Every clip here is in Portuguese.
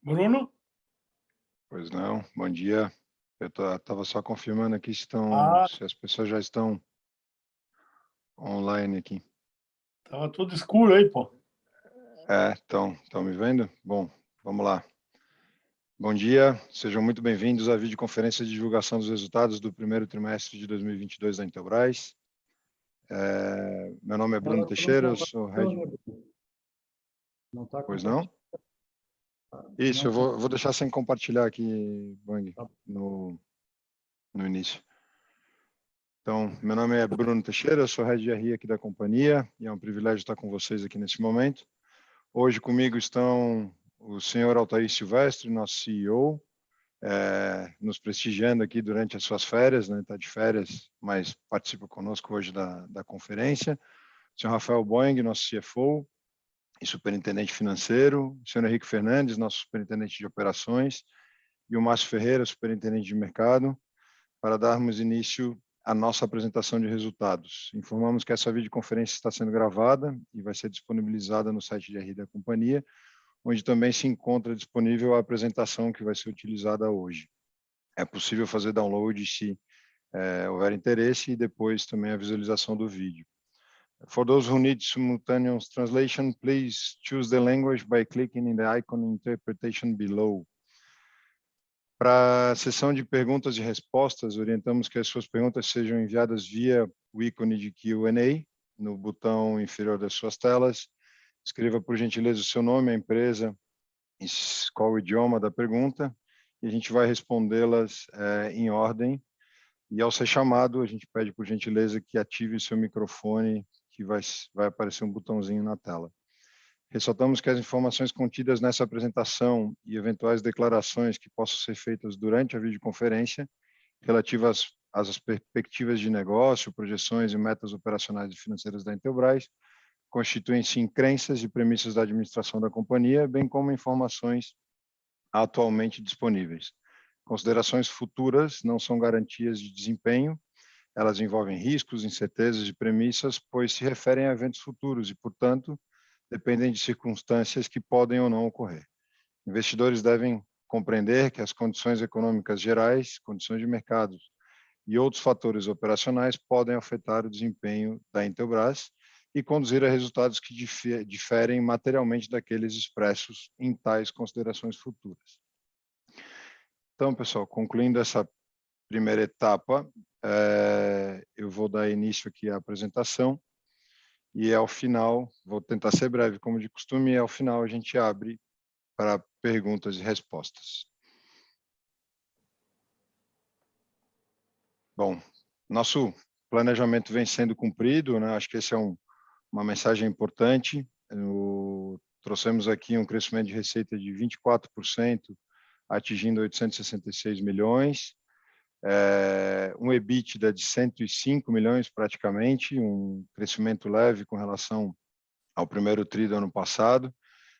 Bruno? Pois não, bom dia. Eu estava só confirmando aqui Ah, se as pessoas já estão online aqui. tava tudo escuro aí, pô. Estão me vendo? Bom, vamos lá. Bom dia, sejam muito bem-vindos à videoconferência de divulgação dos resultados do primeiro trimestre de 2022 da Intelbras. Meu nome é Bruno Teixeira, eu sou head... Não está Pois não? Isso, eu vou deixar sem compartilhar aqui, Bang, no início. Então, meu nome é Bruno Teixeira, eu sou head de RI aqui da companhia e é um privilégio estar com vocês aqui nesse momento. Hoje comigo estão o senhor Altair Silvestre, nosso CEO, nos prestigiando aqui durante as suas férias, né? Está de férias, mas participa conosco hoje da conferência. O senhor Rafael Boing, nosso CFO e superintendente financeiro. O senhor Henrique Fernandes, nosso superintendente de operações. E o Márcio Ferreira, superintendente de mercado, para darmos início à nossa apresentação de resultados. Informamos que essa videoconferência está sendo gravada e vai ser disponibilizada no site de RI da companhia, onde também se encontra disponível a apresentação que vai ser utilizada hoje. É possível fazer download se houver interesse e depois também a visualização do vídeo. For those who need simultaneous translation, please choose the language by clicking in the icon interpretation below. Para a sessão de perguntas e respostas, orientamos que as suas perguntas sejam enviadas via o ícone de Q&A no botão inferior das suas telas. Escreva, por gentileza, o seu nome, a empresa, qual o idioma da pergunta, e a gente vai respondê-las em ordem. E ao ser chamado, a gente pede, por gentileza, que ative o seu microfone, que vai aparecer um botãozinho na tela. Ressaltamos que as informações contidas nessa apresentação e eventuais declarações que possam ser feitas durante a videoconferência, relativas às perspectivas de negócio, projeções e metas operacionais e financeiras da Intelbras, constituem-se em crenças e premissas da administração da companhia, bem como informações atualmente disponíveis. Considerações futuras não são garantias de desempenho, elas envolvem riscos, incertezas e premissas, pois se referem a eventos futuros e, portanto, dependem de circunstâncias que podem ou não ocorrer. Investidores devem compreender que as condições econômicas gerais, condições de mercado e outros fatores operacionais podem afetar o desempenho da Intelbras e conduzir a resultados que diferem materialmente daqueles expressos em tais considerações futuras. Então, pessoal, concluindo essa primeira etapa, eu vou dar início aqui à apresentação. E ao final, vou tentar ser breve, como de costume, e ao final a gente abre para perguntas e respostas. Bom, nosso planejamento vem sendo cumprido, né? Acho que esse é uma mensagem importante. Trouxemos aqui um crescimento de receita de 24%, atingindo 866 milhões. Um EBITDA de 105 milhões praticamente, um crescimento leve com relação ao primeiro tri do ano passado,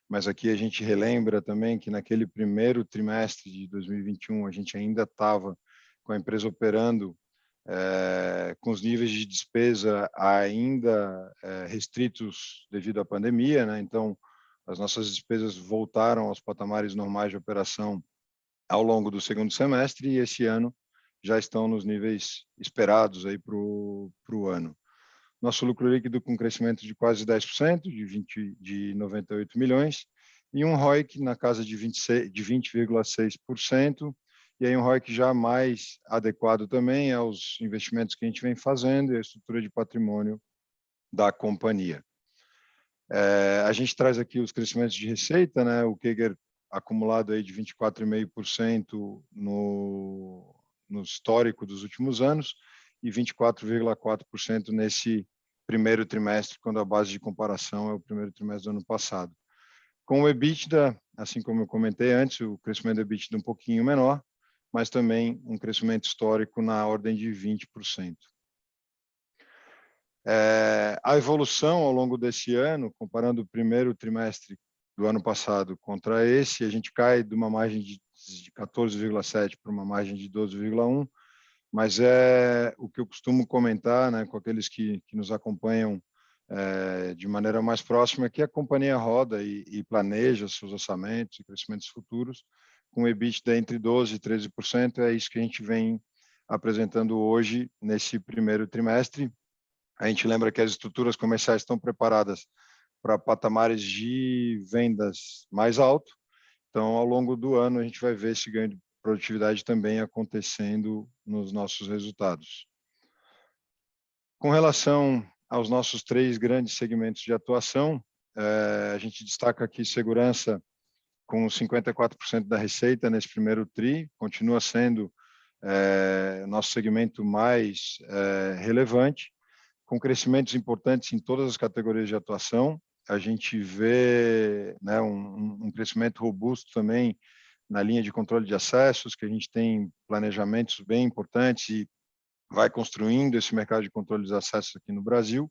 mas aqui a gente relembra também que naquele primeiro trimestre de 2021 a gente ainda estava com a empresa operando com os níveis de despesa ainda restritos devido à pandemia, né? Então as nossas despesas voltaram aos patamares normais de operação ao longo do segundo semestre e esse ano já estão nos níveis esperados aí para o ano. Nosso lucro líquido com crescimento de quase 10%, de 98 milhões, e um ROIC na casa de 20,6%, e aí um ROIC já mais adequado também aos investimentos que a gente vem fazendo e a estrutura de patrimônio da companhia. A gente traz aqui os crescimentos de receita, né? O CAGR acumulado aí de 24,5% no histórico dos últimos anos, e 24,4% nesse primeiro trimestre, quando a base de comparação é o primeiro trimestre do ano passado. Com o EBITDA, assim como eu comentei antes, o crescimento do EBITDA um pouquinho menor, mas também um crescimento histórico na ordem de 20%. A evolução ao longo desse ano, comparando o primeiro trimestre do ano passado contra esse, a gente cai de uma margem de 14,7% para uma margem de 12,1%, mas é o que eu costumo comentar, né, com aqueles que nos acompanham de maneira mais próxima, que a companhia roda e planeja seus orçamentos e crescimentos futuros com EBITDA entre 12% e 13%. É isso que a gente vem apresentando hoje nesse primeiro trimestre. A gente lembra que as estruturas comerciais estão preparadas para patamares de vendas mais altos. Então, ao longo do ano, a gente vai ver esse ganho de produtividade também acontecendo nos nossos resultados. Com relação aos nossos 3 grandes segmentos de atuação, a gente destaca aqui segurança com 54% da receita nesse primeiro TRI, continua sendo nosso segmento mais relevante, com crescimentos importantes em todas as categorias de atuação. A gente vê, né, um crescimento robusto também na linha de controle de acessos, que a gente tem planejamentos bem importantes e vai construindo esse mercado de controle de acessos aqui no Brasil.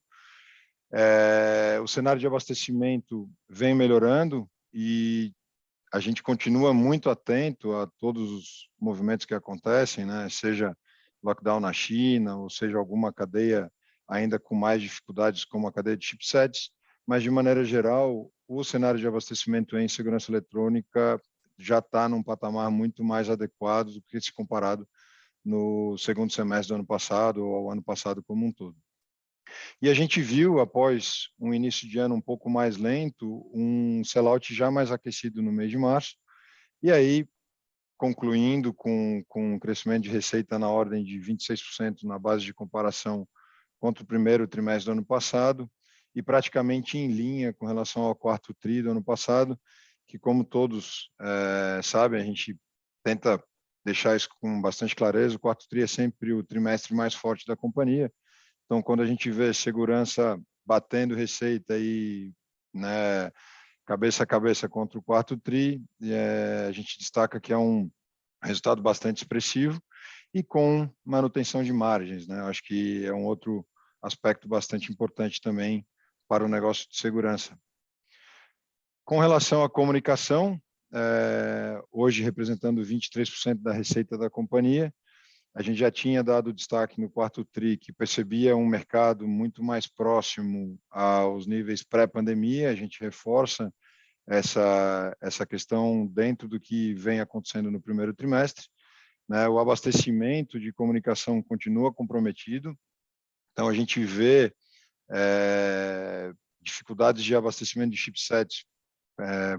O cenário de abastecimento vem melhorando e a gente continua muito atento a todos os movimentos que acontecem, né? Seja lockdown na China, ou seja alguma cadeia ainda com mais dificuldades, como a cadeia de chipsets, mas de maneira geral, o cenário de abastecimento em segurança eletrônica já está num patamar muito mais adequado do que se comparado no segundo semestre do ano passado ou ao ano passado como um todo. E a gente viu, após um início de ano um pouco mais lento, um sellout já mais aquecido no mês de março, e aí, concluindo com um crescimento de receita na ordem de 26% na base de comparação contra o primeiro trimestre do ano passado, e praticamente em linha com relação ao quarto TRI do ano passado, que, como todos sabem, a gente tenta deixar isso com bastante clareza, o quarto TRI é sempre o trimestre mais forte da companhia. Então, quando a gente vê segurança batendo receita e, né, cabeça a cabeça contra o quarto TRI, a gente destaca que é um resultado bastante expressivo e com manutenção de margens, né? Acho que é um outro aspecto bastante importante também para o negócio de segurança. Com relação à comunicação, hoje representando 23% da receita da companhia, a gente já tinha dado destaque no quarto TRI que percebia um mercado muito mais próximo aos níveis pré-pandemia. A gente reforça essa questão dentro do que vem acontecendo no primeiro trimestre, né? O abastecimento de comunicação continua comprometido, então a gente vê dificuldades de abastecimento de chipsets,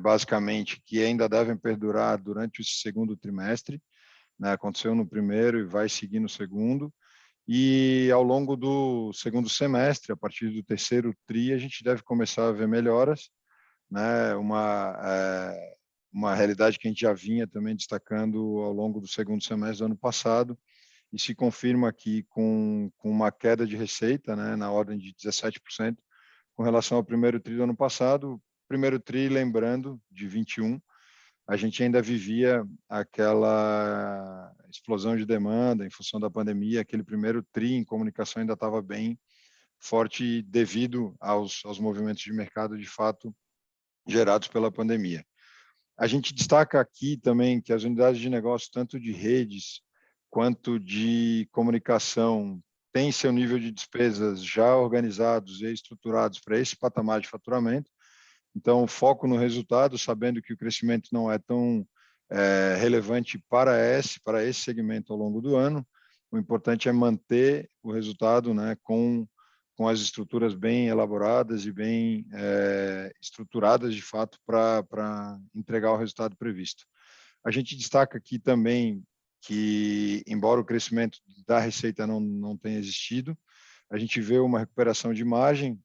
basicamente, que ainda devem perdurar durante o segundo trimestre, né? Aconteceu no primeiro e vai seguir no segundo, e ao longo do segundo semestre, a partir do terceiro TRI, a gente deve começar a ver melhoras, né? Uma realidade que a gente já vinha também destacando ao longo do segundo semestre do ano passado, e se confirma aqui com uma queda de receita, né, na ordem de 17%, com relação ao primeiro TRI do ano passado. Primeiro TRI, lembrando, de 21, a gente ainda vivia aquela explosão de demanda em função da pandemia. Aquele primeiro TRI em comunicação ainda estava bem forte devido aos movimentos de mercado, de fato, gerados pela pandemia. A gente destaca aqui também que as unidades de negócio, tanto de redes quanto de comunicação, têm seu nível de despesas já organizados e estruturados para esse patamar de faturamento. Então, foco no resultado, sabendo que o crescimento não é tão relevante para esse segmento ao longo do ano. O importante é manter o resultado, né, com as estruturas bem elaboradas e bem estruturadas, de fato, para entregar o resultado previsto. A gente destaca aqui também que, embora o crescimento da receita não tenha existido, a gente vê uma recuperação de margem,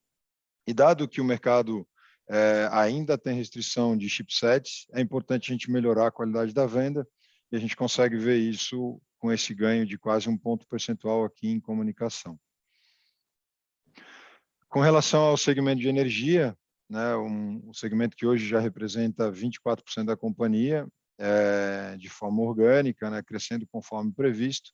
e dado que o mercado ainda tem restrição de chipsets, é importante a gente melhorar a qualidade da venda, e a gente consegue ver isso com esse ganho de quase 1 ponto percentual aqui em comunicação. Com relação ao segmento de energia, né, um segmento que hoje já representa 24% da companhia, de forma orgânica, né, crescendo conforme previsto.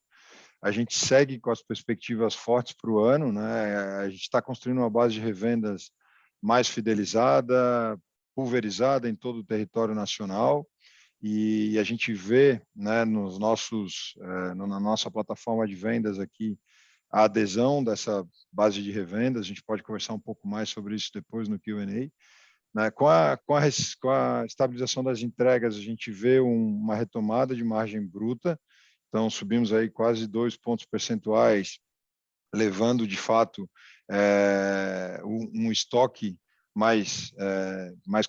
A gente segue com as perspectivas fortes para o ano, né? A gente está construindo uma base de revendas mais fidelizada, pulverizada em todo o território nacional, e a gente vê, né, na nossa plataforma de vendas aqui, a adesão dessa base de revendas. A gente pode conversar um pouco mais sobre isso depois no Q&A. Né? Com a estabilização das entregas, a gente vê uma retomada de margem bruta. Então, subimos aí quase 2 pontos percentuais, levando, de fato, um estoque mais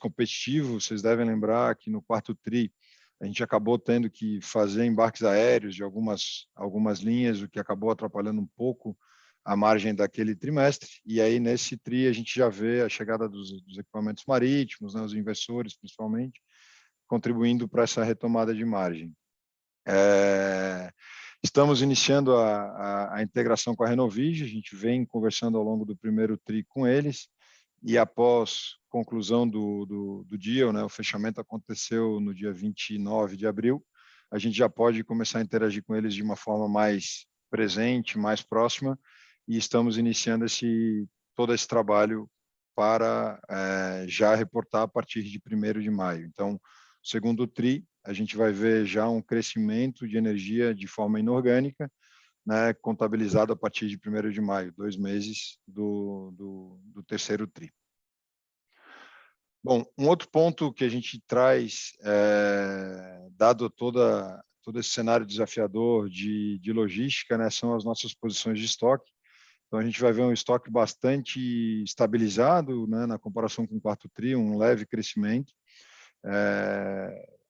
competitivo. Vocês devem lembrar que no quarto TRI, a gente acabou tendo que fazer embarques aéreos de algumas linhas, o que acabou atrapalhando um pouco a margem daquele trimestre. E aí, nesse TRI, a gente já vê a chegada dos equipamentos marítimos, né, os inversores, principalmente, contribuindo para essa retomada de margem. Estamos iniciando a integração com a Renovige. A gente vem conversando ao longo do primeiro TRI com eles, e após conclusão do deal, né, o fechamento aconteceu no dia 29 de abril, a gente já pode começar a interagir com eles de uma forma mais presente, mais próxima, e estamos iniciando todo esse trabalho para já reportar a partir de 1º de maio. Então, segundo TRI, a gente vai ver já um crescimento de energia de forma inorgânica, né, contabilizado a partir de 1º de maio, 2 meses do terceiro TRI. Bom, um outro ponto que a gente traz, dado todo esse cenário desafiador de logística, né, são as nossas posições de estoque. Então, a gente vai ver um estoque bastante estabilizado, né, na comparação com o quarto TRI, um leve crescimento.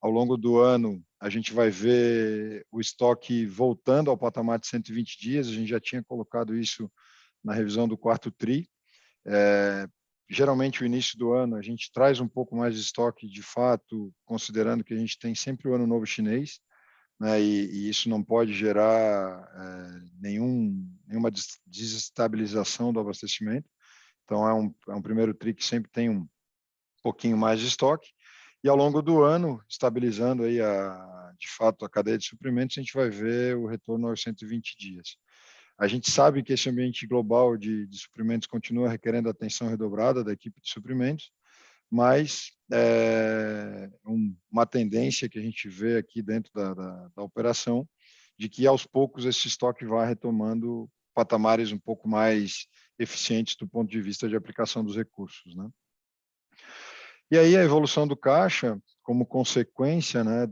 Ao longo do ano, a gente vai ver o estoque voltando ao patamar de 120 dias. A gente já tinha colocado isso na revisão do quarto TRI. Geralmente, o início do ano, a gente traz um pouco mais de estoque, de fato, considerando que a gente tem sempre o Ano Novo Chinês, né, e isso não pode gerar nenhuma desestabilização do abastecimento. Então, é um primeiro TRI que sempre tem um pouquinho mais de estoque. E ao longo do ano, estabilizando aí de fato a cadeia de suprimentos, a gente vai ver o retorno aos 120 dias. A gente sabe que esse ambiente global de suprimentos continua requerendo atenção redobrada da equipe de suprimentos, mas uma tendência que a gente vê aqui dentro da operação, de que aos poucos esse estoque vai retomando patamares um pouco mais eficientes do ponto de vista de aplicação dos recursos, né? E aí a evolução do caixa, como consequência, né,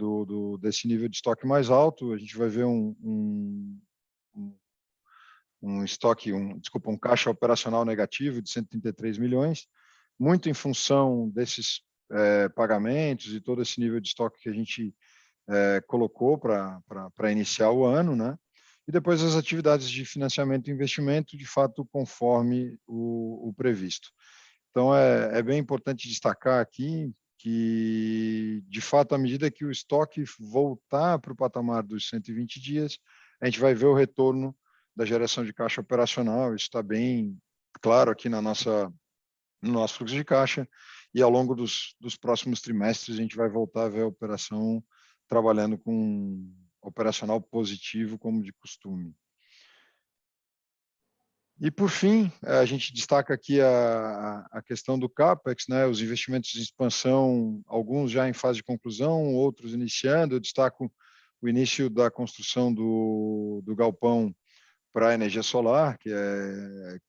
desse nível de estoque mais alto, a gente vai ver um caixa operacional negativo de 133 milhões, muito em função desses pagamentos e todo esse nível de estoque que a gente colocou para iniciar o ano, né? E depois as atividades de financiamento e investimento, de fato, conforme o previsto. Então, é bem importante destacar aqui que, de fato, à medida que o estoque voltar para o patamar dos 120 dias, a gente vai ver o retorno da geração de caixa operacional. Isso está bem claro aqui no nosso fluxo de caixa, e ao longo dos próximos trimestres a gente vai voltar a ver a operação trabalhando com operacional positivo, como de costume. E, por fim, a gente destaca aqui a questão do CAPEX, né? Os investimentos de expansão, alguns já em fase de conclusão, outros iniciando. Eu destaco o início da construção do galpão para a energia solar, que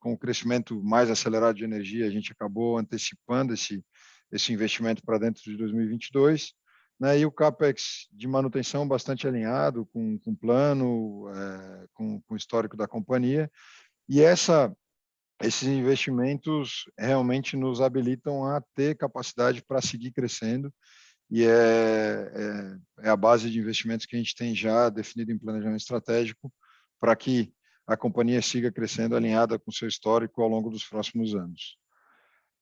com o crescimento mais acelerado de energia, a gente acabou antecipando esse investimento para dentro de 2022. Né? E o CAPEX de manutenção bastante alinhado com o plano, com o histórico da companhia. E esses investimentos realmente nos habilitam a ter capacidade para seguir crescendo, e é a base de investimentos que a gente tem já definido em planejamento estratégico para que a companhia siga crescendo alinhada com o seu histórico ao longo dos próximos anos.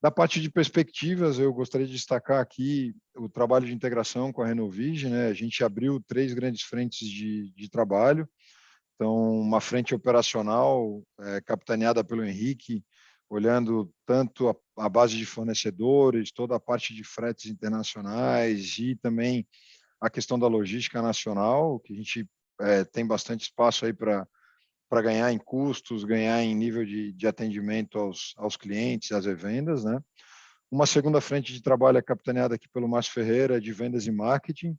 Da parte de perspectivas, eu gostaria de destacar aqui o trabalho de integração com a Renovige, né? A gente abriu 3 grandes frentes de trabalho. Então, uma frente operacional capitaneada pelo Henrique, olhando tanto a base de fornecedores, toda a parte de fretes internacionais e também a questão da logística nacional, que a gente tem bastante espaço aí para ganhar em custos, ganhar em nível de atendimento aos clientes, às revendas, né? Uma segunda frente de trabalho é capitaneada aqui pelo Márcio Ferreira, de vendas e marketing.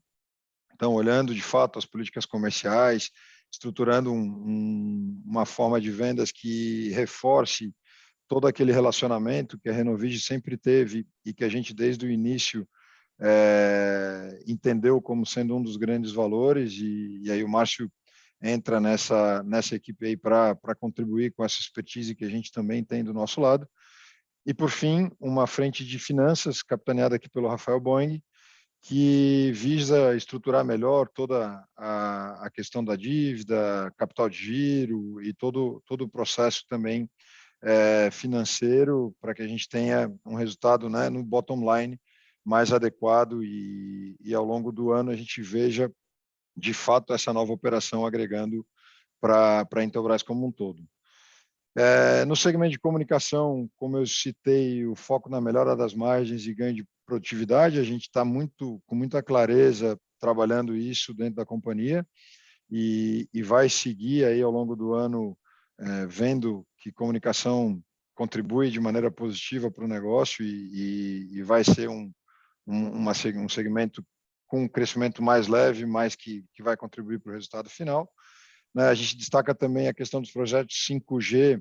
Então, olhando de fato as políticas comerciais estruturando uma forma de vendas que reforce todo aquele relacionamento que a Renovige sempre teve e que a gente, desde o início, entendeu como sendo um dos grandes valores, e aí o Márcio entra nessa equipe aí para contribuir com essa expertise que a gente também tem do nosso lado. E, por fim, uma frente de finanças, capitaneada aqui pelo Rafael Boing, que visa estruturar melhor toda a questão da dívida, capital de giro e todo o processo também financeiro, para que a gente tenha um resultado, né, no bottom line mais adequado e ao longo do ano a gente veja, de fato, essa nova operação agregando para a Intelbras como um todo. No segmento de comunicação, como eu citei, o foco na melhora das margens e ganho de produtividade, a gente está com muita clareza trabalhando isso dentro da companhia e vai seguir aí ao longo do ano, vendo que comunicação contribui de maneira positiva para o negócio e vai ser um segmento com um crescimento mais leve, mas que vai contribuir para o resultado final. A gente destaca também a questão dos projetos 5G,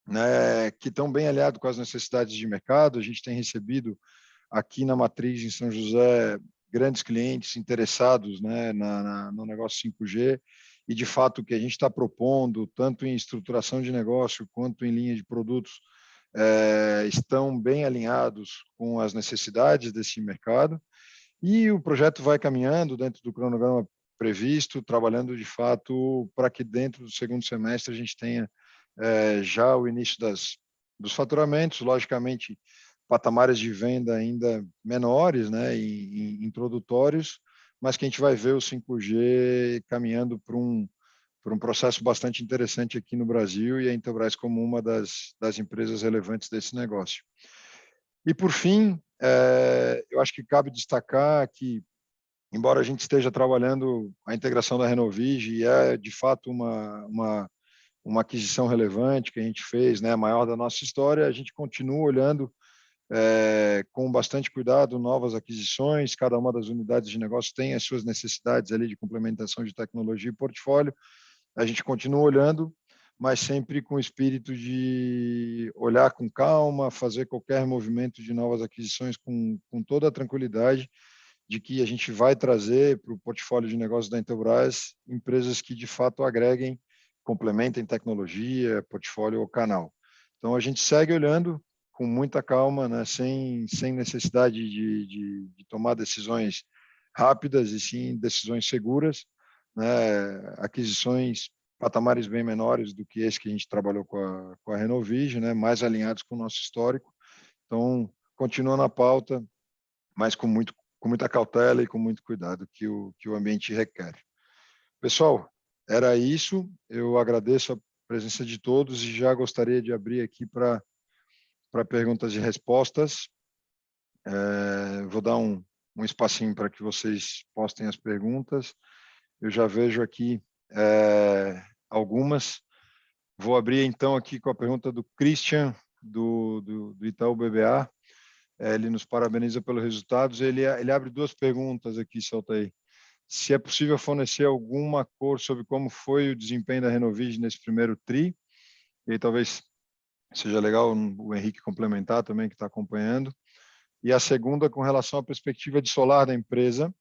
né, que estão bem alinhados com as necessidades de mercado. A gente tem recebido aqui na matriz, em São José, grandes clientes interessados, né, no negócio 5G, e, de fato, o que a gente está propondo, tanto em estruturação de negócio quanto em linha de produtos, estão bem alinhados com as necessidades desse mercado. E o projeto vai caminhando dentro do cronograma previsto, trabalhando, de fato, para que dentro do segundo semestre a gente tenha já o início dos faturamentos, logicamente, patamares de venda ainda menores, né, em introdutórios, mas que a gente vai ver o 5G caminhando para um processo bastante interessante aqui no Brasil, e a Intelbras como uma das empresas relevantes desse negócio. E, por fim, eu acho que cabe destacar que, embora a gente esteja trabalhando a integração da Renovige, e de fato uma aquisição relevante que a gente fez, né, a maior da nossa história, a gente continua olhando com bastante cuidado novas aquisições. Cada uma das unidades de negócio tem as suas necessidades ali de complementação de tecnologia e portfólio. A gente continua olhando, mas sempre com o espírito de olhar com calma, fazer qualquer movimento de novas aquisições com toda a tranquilidade de que a gente vai trazer para o portfólio de negócios da Intelbras empresas que, de fato, agreguem, complementem tecnologia, portfólio ou canal. Então, a gente segue olhando com muita calma, né, sem necessidade de tomar decisões rápidas, e sim decisões seguras, né, aquisições patamares bem menores do que esse que a gente trabalhou com a Renovige, né, mais alinhados com o nosso histórico. Então, continua na pauta, mas com muita cautela e com muito cuidado que o ambiente requer. Pessoal, era isso. Eu agradeço a presença de todos e já gostaria de abrir aqui para perguntas e respostas. Vou dar um espacinho para que vocês postem as perguntas. Eu já vejo aqui algumas. Vou abrir, então, aqui com a pergunta do Christian, do Itaú BBA. Ele nos parabeniza pelos resultados. Ele abre duas perguntas aqui, solta aí. Se é possível fornecer alguma cor sobre como foi o desempenho da Renovige nesse primeiro TRI, e aí talvez seja legal o Henrique complementar também, que está acompanhando. E a segunda, com relação à perspectiva de solar da empresa,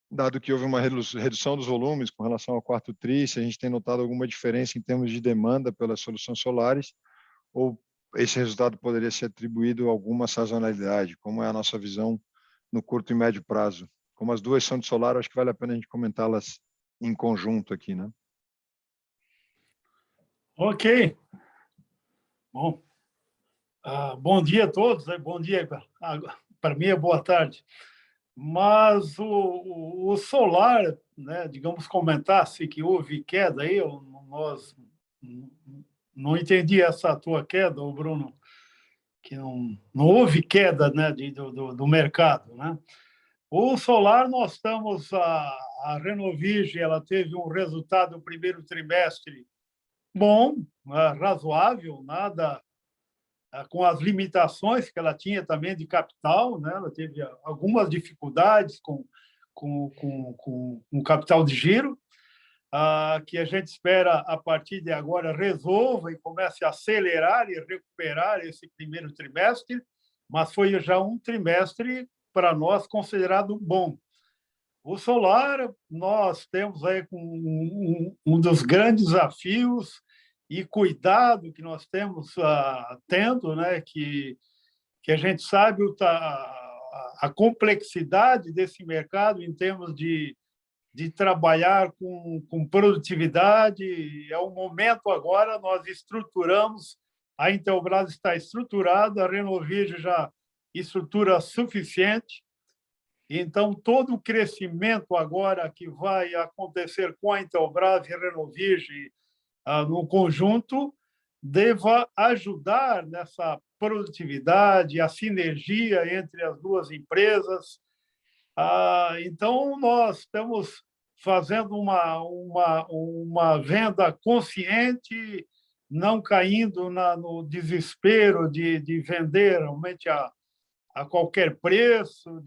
dado que houve uma redução dos volumes com relação ao quarto TRI, se a gente tem notado alguma diferença em termos de demanda pelas soluções solares, ou esse resultado poderia ser atribuído a alguma sazonalidade, como é a nossa visão no curto e médio prazo. Como as duas são de solar, acho que vale a pena a gente comentá-las em conjunto aqui, né? Ok. Bom, bom dia a todos, né? Bom dia, para mim é boa tarde. Mas o solar, né, digamos, comentasse que houve queda aí, nós não entendi essa tua queda, Bruno, que não houve queda, né, do mercado, né? O solar, nós estamos, a Renovige, ela teve um resultado no primeiro trimestre bom, razoável, nada com as limitações que ela tinha também de capital, né? Ela teve algumas dificuldades com capital de giro, que a gente espera, a partir de agora, resolva e comece a acelerar e recuperar esse primeiro trimestre, mas foi já um trimestre, para nós, considerado bom. O solar, nós temos aí um dos grandes desafios e cuidado que nós temos tendo, né, que a gente sabe a complexidade desse mercado em termos de trabalhar com produtividade. É o momento agora, nós estruturamos, a Intelbras está estruturada, a Renovígio já estrutura suficiente. Então, todo o crescimento agora que vai acontecer com a Intelbras e a Renovígio no conjunto deva ajudar nessa produtividade, a sinergia entre as duas empresas. Então, nós estamos fazendo uma venda consciente, não caindo no desespero de vender realmente a qualquer preço.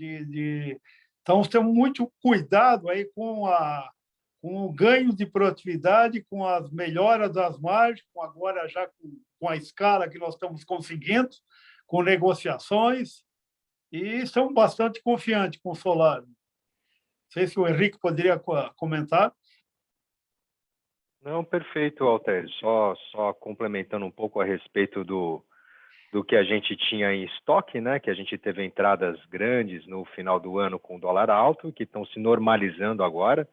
Então, temos muito cuidado aí com o ganho de produtividade, com as melhoras das margens, agora já com a escala que nós estamos conseguindo, com negociações, e estamos bastante confiantes com o solar. Não sei se o Henrique poderia comentar. Não, perfeito, Alter. Só complementando um pouco a respeito do que a gente tinha em estoque, né? Que a gente teve entradas grandes no final do ano com o dólar alto, que estão se normalizando agora,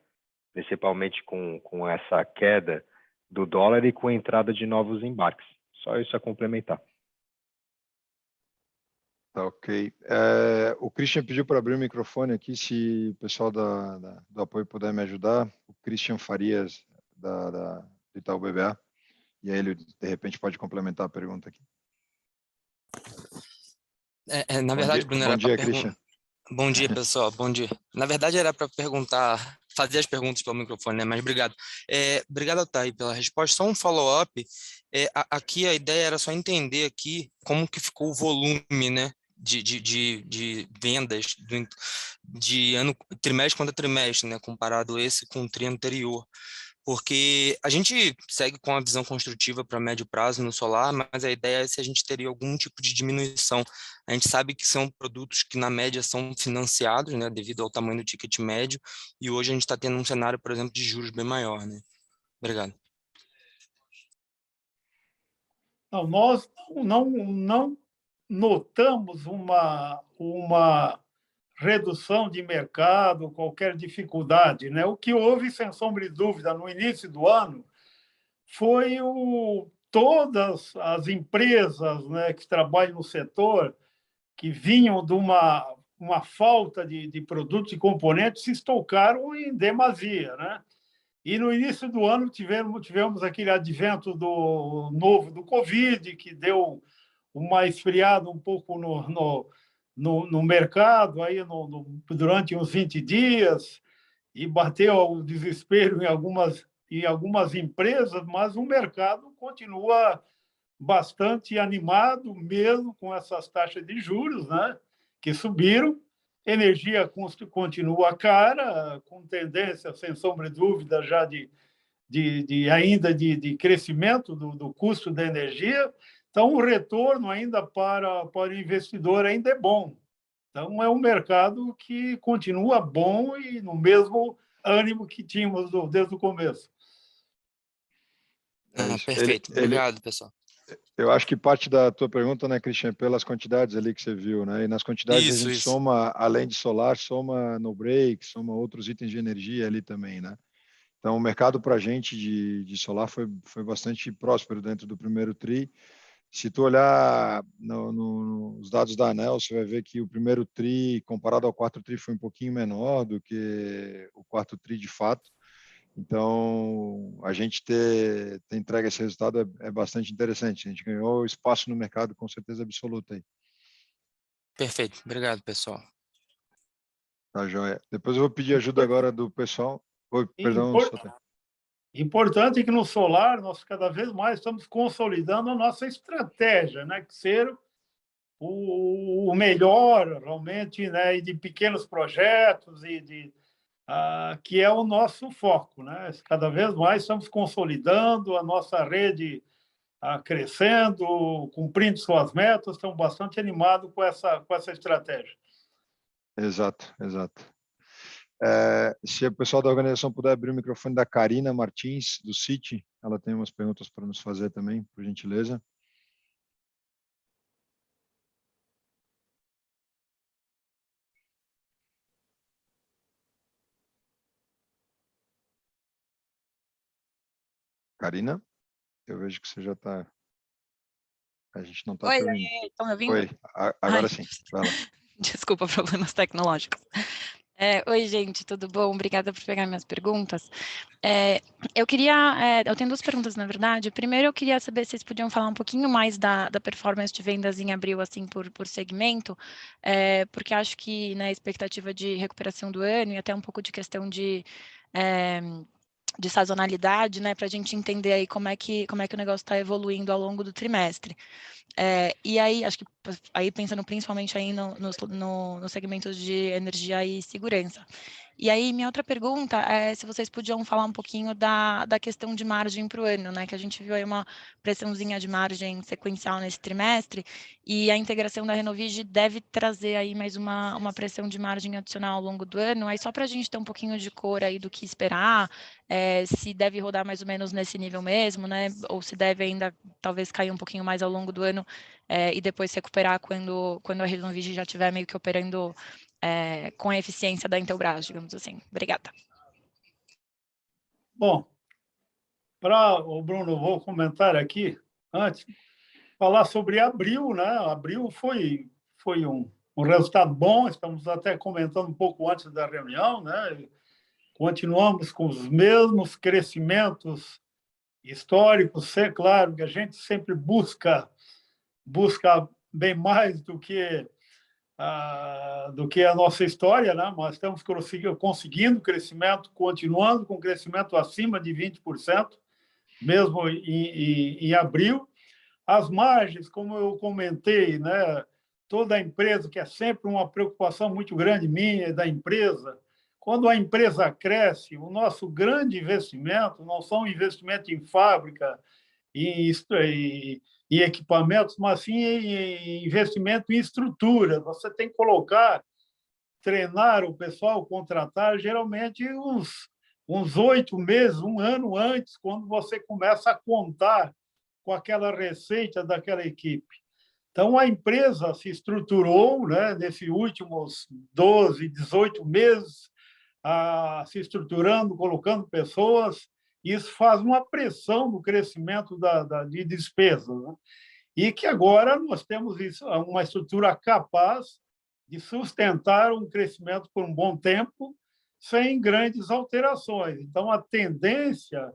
principalmente com essa queda do dólar e com a entrada de novos embarques. Só isso a complementar. Tá, ok. O Christian pediu para abrir o microfone aqui, se o pessoal do apoio puder me ajudar. O Christian Farias, do Itaú BBA. E aí ele, de repente, pode complementar a pergunta aqui. Na verdade, Bruno, bom dia, Christian. Bom dia, pessoal. Bom dia. Na verdade, era para perguntar, fazer as perguntas pelo microfone, né? Mas obrigado. Obrigado, Thay, pela resposta. Só um follow-up. Aqui a ideia era só entender aqui como que ficou o volume, né? De vendas de ano, trimestre contra trimestre, né? Comparado esse com o tri anterior. Porque a gente segue com a visão construtiva para médio prazo no solar, mas a ideia é se a gente teria algum tipo de diminuição. A gente sabe que são produtos que, na média, são financiados, né, devido ao tamanho do ticket médio, e hoje a gente está tendo um cenário, por exemplo, de juros bem maior. Né? Obrigado. Não, nós não notamos uma redução de mercado, qualquer dificuldade, né? O que houve, sem sombra de dúvida, no início do ano, foi todas as empresas, né, que trabalham no setor, que vinham de uma falta de produtos e componentes, se estocaram em demasia, né? E no início do ano tivemos aquele advento novo do Covid, que deu uma esfriada um pouco no mercado aí durante uns 20 dias, e bateu o desespero em algumas empresas, mas o mercado continua bastante animado, mesmo com essas taxas de juros, né, que subiram. Energia continua cara, com tendência, sem sombra de dúvida, já ainda de crescimento do custo da energia. Então, o retorno ainda para o investidor ainda é bom. Então, é um mercado que continua bom e no mesmo ânimo que tínhamos desde o começo. Perfeito. Obrigado, pessoal. Eu acho que parte da tua pergunta, né, Christian, pelas quantidades ali que você viu, né? E nas quantidades a gente soma, além de solar, soma no break, soma outros itens de energia ali também, né? Então, o mercado para a gente de solar foi bastante próspero dentro do primeiro TRI. Se tu olhar nos dados da ANEEL, você vai ver que o primeiro TRI, comparado ao quarto TRI, foi um pouquinho menor do que o quarto TRI de fato. Então, a gente ter entregue esse resultado é bastante interessante. A gente ganhou espaço no mercado, com certeza absoluta aí. Perfeito. Obrigado, pessoal. Tá, joia. Depois eu vou pedir ajuda agora do pessoal. Oi, perdão. Importante que no solar nós cada vez mais estamos consolidando a nossa estratégia, né? Que ser o melhor realmente, né? E de pequenos projetos e que é o nosso foco, né? Cada vez mais estamos consolidando a nossa rede, crescendo, cumprindo suas metas, estamos bastante animados com essa estratégia. Exato, exato. Se o pessoal da organização puder abrir o microfone da Karina Martins, do Citi, ela tem umas perguntas para nos fazer também, por gentileza. Karina, eu vejo que você já está... A gente não está te Oi, ouvindo. estão me ouvindo? Oi, agora Ai, sim. Vai lá. desculpa, problemas tecnológicos. Oi, gente, tudo bom? Obrigada por pegar minhas perguntas. Eu tenho duas perguntas, na verdade. Primeiro, eu queria saber se vocês podiam falar um pouquinho mais da performance de vendas em abril, assim, por segmento, porque acho que na expectativa de recuperação do ano e até um pouco de questão de sazonalidade, né, para a gente entender aí como é que o negócio está evoluindo ao longo do trimestre. E aí, acho que aí pensando principalmente aí nos segmentos de energia e segurança. E aí, minha outra pergunta é se vocês podiam falar um pouquinho da questão de margem para o ano, né? Que a gente viu aí uma pressãozinha de margem sequencial nesse trimestre, e a integração da Renovige deve trazer aí mais uma pressão de margem adicional ao longo do ano. Aí só para a gente ter um pouquinho de cor aí do que esperar, se deve rodar mais ou menos nesse nível mesmo, né? Ou se deve ainda talvez cair um pouquinho mais ao longo do ano, e depois se recuperar quando a Renovige já estiver meio que operando com a eficiência da Intelbras, digamos assim. Obrigada. Bom, para o Bruno, vou comentar aqui, antes, falar sobre abril, né? Abril foi um resultado bom, estamos até comentando um pouco antes da reunião, né? Continuamos com os mesmos crescimentos históricos, é claro que a gente sempre busca bem mais do que a nossa história, né? Mas estamos conseguindo crescimento, continuando com crescimento acima de 20%, mesmo em abril. As margens, como eu comentei, né? Toda a empresa, que é sempre uma preocupação muito grande minha e da empresa, quando a empresa cresce, o nosso grande investimento não são investimento em fábrica, em equipamentos, mas sim em investimento em estrutura. Você tem que treinar o pessoal, contratar, geralmente uns 8 meses, um ano antes, quando você começa a contar com aquela receita daquela equipe. Então, a empresa se estruturou, né, nesses últimos 12, 18 meses, se estruturando, colocando pessoas. Isso faz uma pressão no crescimento de despesas, né? E que agora nós temos uma estrutura capaz de sustentar um crescimento por um bom tempo, sem grandes alterações. Então, a tendência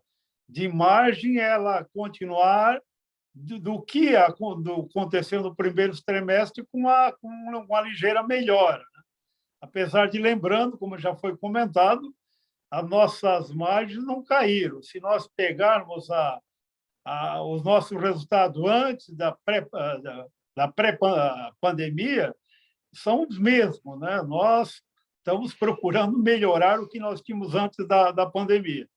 de margem é ela continuar do que aconteceu no primeiro trimestre com uma ligeira melhora. Apesar de, lembrando, como já foi comentado, as nossas margens não caíram. Se nós pegarmos os nossos resultados antes da pré-pandemia, são os mesmos, né? Nós estamos procurando melhorar o que nós tínhamos antes da pandemia.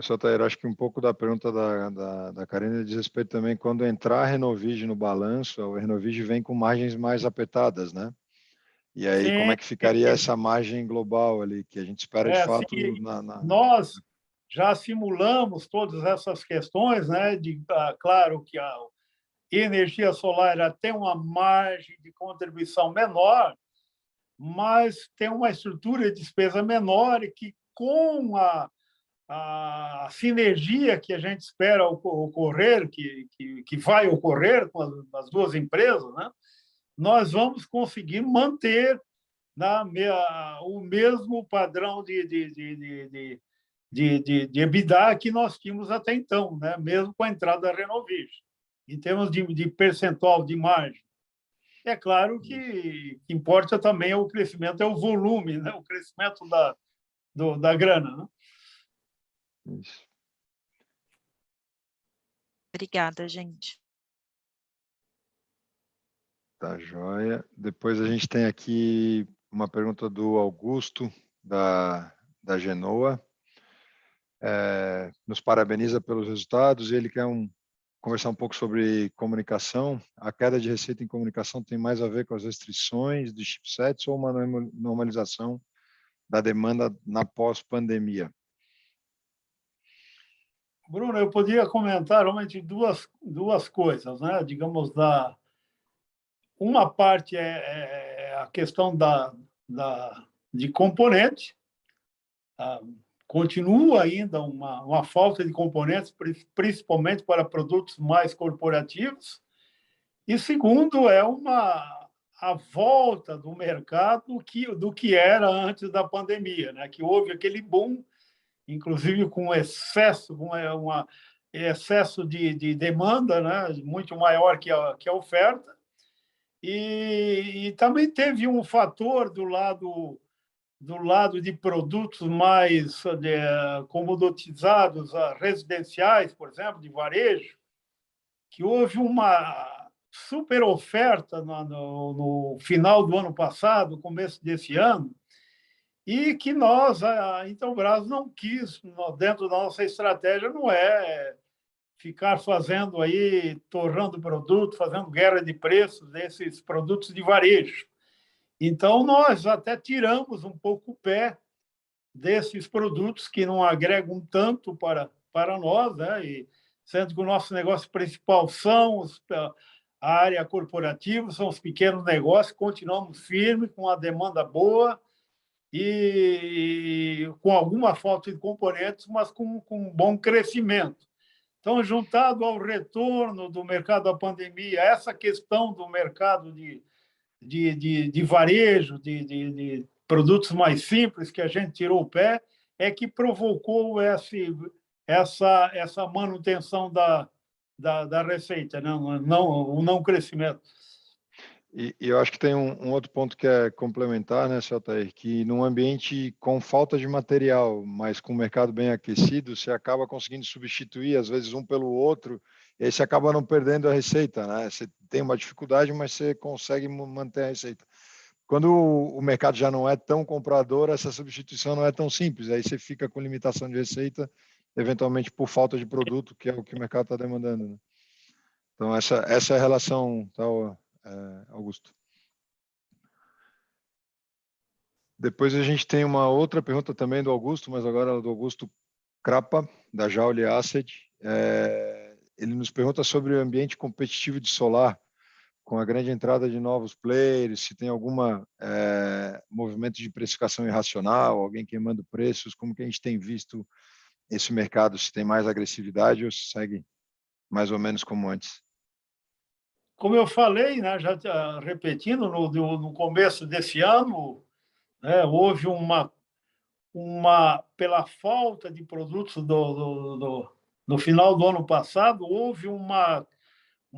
Sr. Tair, acho que um pouco da pergunta da Karina diz respeito também, quando entrar a Renovige no balanço, a Renovige vem com margens mais apertadas, né? E aí, Sim, como é que ficaria essa margem global ali, que a gente espera de fato nós já simulamos todas essas questões, né? Claro que a energia solar tem uma margem de contribuição menor, mas tem uma estrutura de despesa menor e que, com a sinergia que a gente espera ocorrer, que vai ocorrer com as duas empresas, né? Nós vamos conseguir manter o mesmo padrão de EBITDA que nós tínhamos até então, né? Mesmo com a entrada da Renovige, em termos de percentual de margem. É claro que importa também o crescimento, é o volume, né? O crescimento da grana, né? Isso. Obrigada, gente. Tá joia. Depois a gente tem aqui uma pergunta do Augusto, da Genoa. Nos parabeniza pelos resultados e ele quer conversar um pouco sobre comunicação. A queda de receita em comunicação tem mais a ver com as restrições de chipsets ou uma normalização da demanda na pós-pandemia? Bruno, eu podia comentar realmente duas coisas, né? Digamos, uma parte é a questão de componente. Continua ainda uma falta de componentes, principalmente para produtos mais corporativos. E segundo, a volta do mercado do que era antes da pandemia, né? Que houve aquele boom, inclusive com excesso de demanda, né? Muito maior que a oferta. E também teve um fator do lado de produtos mais comoditizados, residenciais, por exemplo, de varejo, que houve uma super oferta no final do ano passado, começo desse ano, e que nós, a Intelbras, não quis, dentro da nossa estratégia, não é ficar fazendo aí, torrando produto, fazendo guerra de preços desses produtos de varejo. Então, nós até tiramos um pouco o pé desses produtos que não agregam tanto para nós, né? E, sendo que o nosso negócio principal são a área corporativa, são os pequenos negócios, continuamos firmes, com a demanda boa e com alguma falta de componentes, mas com um bom crescimento. Então, juntado ao retorno do mercado da pandemia, essa questão do mercado de varejo, de produtos mais simples, que a gente tirou o pé, é que provocou essa manutenção da receita, né? O não crescimento. E eu acho que tem um outro ponto que é complementar, né, Celtair, que num ambiente com falta de material, mas com o mercado bem aquecido, você acaba conseguindo substituir, às vezes, um pelo outro, e aí você acaba não perdendo a receita, né? Você tem uma dificuldade, mas você consegue manter a receita. Quando o mercado já não é tão comprador, essa substituição não é tão simples, aí você fica com limitação de receita, eventualmente por falta de produto, que é o que o mercado está demandando, né? Então, essa é a relação, tal, Augusto. Depois a gente tem uma outra pergunta também do Augusto, mas agora do Augusto Crapa, da Jauli Asset. Ele nos pergunta sobre o ambiente competitivo de solar, com a grande entrada de novos players, se tem algum movimento de precificação irracional, alguém queimando preços, como que a gente tem visto esse mercado, se tem mais agressividade ou se segue mais ou menos como antes? Como eu falei, né, já repetindo, no começo desse ano, né, houve pela falta de produtos no final do ano passado, houve uma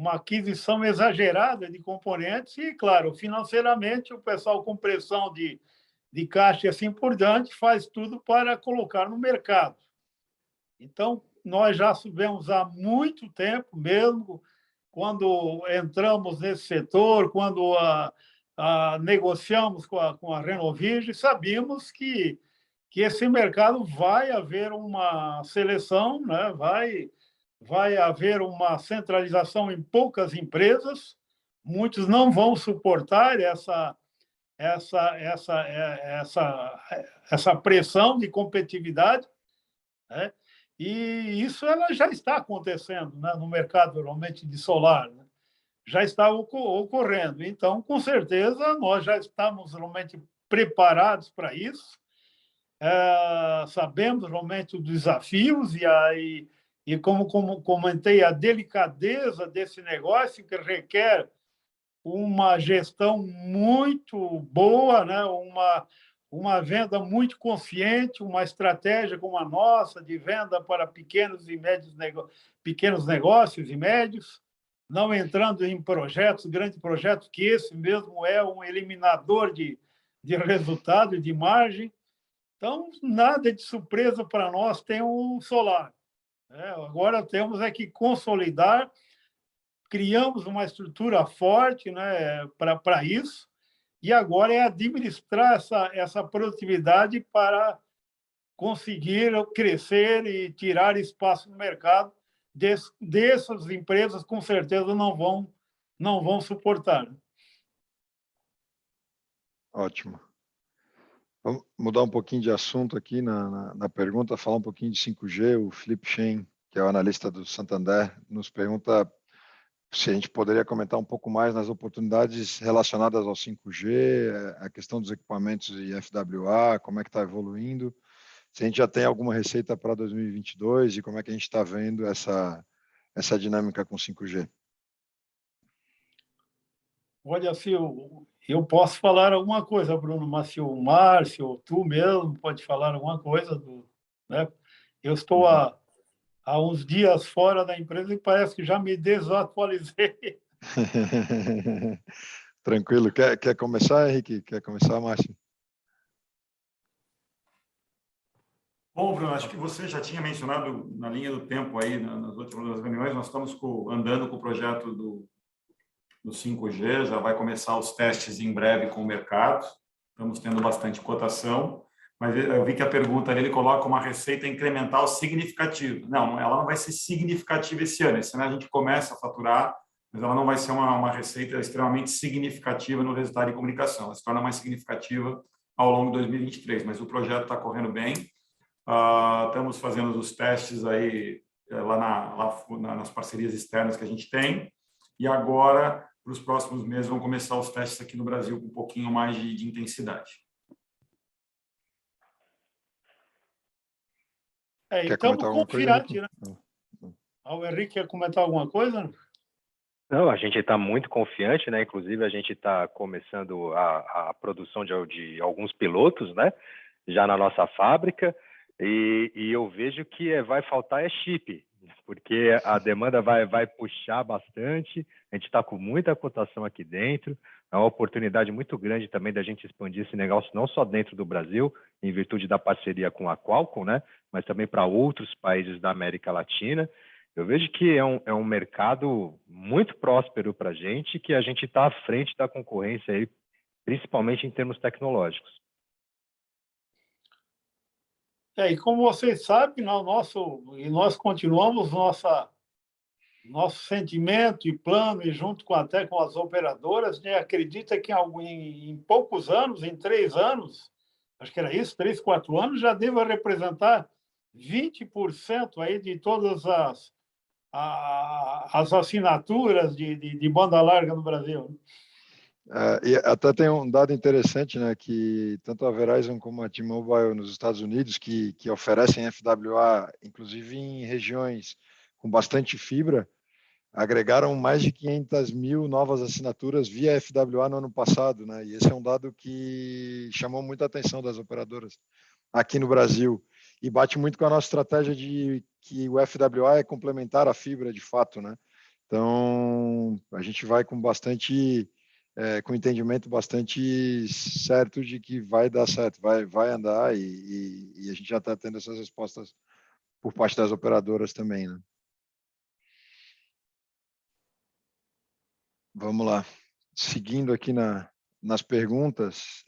aquisição exagerada de componentes e, claro, financeiramente, o pessoal com pressão de caixa e assim por diante faz tudo para colocar no mercado. Então, nós já sabemos há muito tempo mesmo, quando entramos nesse setor, quando negociamos com a Renovige, sabíamos que esse mercado vai haver uma seleção, né? Vai haver uma centralização em poucas empresas, muitos não vão suportar essa pressão de competitividade, né? E isso ela já está acontecendo, né, no mercado realmente de solar, né? Já está ocorrendo. Então, com certeza, nós já estamos realmente preparados para isso. Sabemos realmente os desafios e como comentei, a delicadeza desse negócio, que requer uma gestão muito boa, né? Uma venda muito consciente, uma estratégia como a nossa, de venda para pequenos negócios e médios, não entrando em grandes projetos, que esse mesmo é um eliminador de resultado e de margem. Então, nada de surpresa para nós tem o solar. Agora temos que consolidar, criamos uma estrutura forte, né, para isso, e agora é administrar essa produtividade para conseguir crescer e tirar espaço no mercado. Dessas empresas, com certeza, não vão suportar. Ótimo. Vamos mudar um pouquinho de assunto aqui na pergunta, falar um pouquinho de 5G. O Felipe Shen, que é o analista do Santander, nos pergunta se a gente poderia comentar um pouco mais nas oportunidades relacionadas ao 5G, a questão dos equipamentos e FWA, como é que está evoluindo, se a gente já tem alguma receita para 2022 e como é que a gente está vendo essa dinâmica com 5G. Olha, se eu posso falar alguma coisa, Bruno, mas se o Márcio ou tu mesmo pode falar alguma coisa, né? Eu estou há uns dias fora da empresa e parece que já me desatualizei. Tranquilo. Quer começar, Henrique? Quer começar, Márcio? Bom, Bruno, acho que você já tinha mencionado na linha do tempo aí, nas últimas reuniões, nós estamos andando com o projeto do 5G, já vai começar os testes em breve com o mercado, estamos tendo bastante cotação, mas eu vi que a pergunta ele coloca uma receita incremental significativa. Não, ela não vai ser significativa esse ano a gente começa a faturar, mas ela não vai ser uma receita extremamente significativa no resultado de comunicação, ela se torna mais significativa ao longo de 2023, mas o projeto está correndo bem. Estamos fazendo os testes aí nas parcerias externas que a gente tem, e agora, para os próximos meses, vão começar os testes aqui no Brasil com um pouquinho mais de intensidade. Estamos confiantes, né? O Henrique quer comentar alguma coisa? Não, a gente está muito confiante, né? Inclusive, a gente está começando a produção de alguns pilotos, né? Já na nossa fábrica. E eu vejo que vai faltar chip, porque a demanda vai puxar bastante, a gente está com muita cotação aqui dentro, é uma oportunidade muito grande também da gente expandir esse negócio, não só dentro do Brasil, em virtude da parceria com a Qualcomm, né, mas também para outros países da América Latina. Eu vejo que é um mercado muito próspero para a gente está à frente da concorrência, aí, principalmente em termos tecnológicos. E como vocês sabem, nós continuamos nosso sentimento e plano, e junto até com as operadoras, né, acredita que em poucos anos, em 3 anos, acho que era isso, 3, 4 anos, já deva representar 20% aí de todas as assinaturas de banda larga no Brasil. E até tem um dado interessante, né, que tanto a Verizon como a T-Mobile nos Estados Unidos, que oferecem FWA, inclusive em regiões com bastante fibra, agregaram mais de 500 mil novas assinaturas via FWA no ano passado, né? E esse é um dado que chamou muita atenção das operadoras aqui no Brasil e bate muito com a nossa estratégia de que o FWA é complementar à fibra de fato, né? Então a gente vai com com entendimento bastante certo de que vai dar certo, vai andar e a gente já está tendo essas respostas por parte das operadoras também, né? Vamos lá. Seguindo aqui nas perguntas,